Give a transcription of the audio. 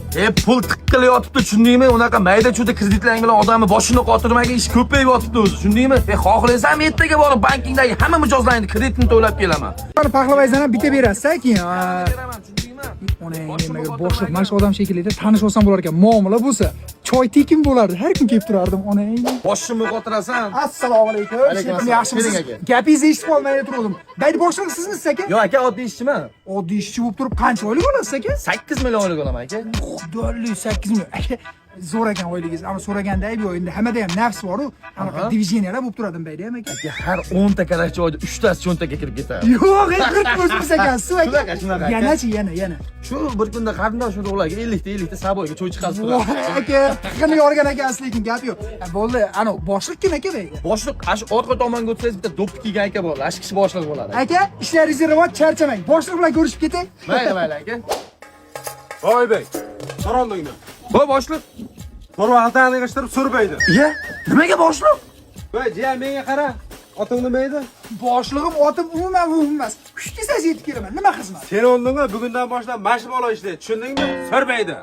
Pul tiqqilib yotibdi, tushundingmi? Unaqa mayda-chuda kreditlaring bilan odamni boshini qotirmagan ish ko'payib yotibdi o'zi, tushundingmi? Xohlasam ertaga borib bankingdagi hamma mijozlaringni kreditini to'lab kelaman. Qani paxlavayzani bitta berasiz, keyin. Beraman, tushundingmi? Nimaga boshliq mana shu odam shekilli tanish olsam bo'lar ekan. Muomala bo'lsa, choy tekin bo'lardi. Har kun kelib turardim, onang. Boshimni qotirasan. Assalomu alaykum. Yaxshimisiz? Gapingizni eshitib qolmay turdim. Bayt boshliq sizmisiz aka? Yo'q aka, oddiy ishchiman. Oddiy ishchi bo'lib turib qancha oylik olasiz aka? 8 million oylik olaman aka. Xudolik 8 million. Aka, zo'r ekan oyligingiz. Ammo so'raganda ayb yo'q. Endi hammada ham nafs bor-ku. Anaqa divizioniyalar bo'lib turadim bayda ham aka. Har 10 ta karachchi oyda 3 tasi cho'ntakka kirib ketadi. Yo'q, hech o'zimiz ekansiz aka. Shunaqa, shunaqa. Yana. Shu bir kunda qarindosh urug'larga 50 ta saboyga cho'y chiqarib Voy turadi. aka, tiqini yorgan ekansiz, lekin gap yo'q. Bo'ldi, ana boshliq kim aka bayda? Boshliq ash orqa tomonga o'tsangiz bitta do'ppi kiygan aka bor. Ash kishi boshliq bo'ladi. Aka, ishlaringiz rivoj, charchamang. Boshliq bilan ko'rishib ketay. Mayli aka. Voybek, so'randingmi? Voy boshliq. To'rva altani yig'ishtirib so'rbaydi. Iya, nimaga boshliq? Voy, jiyan menga qara. Oting nima edi? Boshlig'im otim umuman emas. Xush desangiz yetib kelaman. Nima xizmat? Sen o'ldingmi? Bugundan boshlab mashib ola ishlaydi. Tushundingmi? So'rbaydi.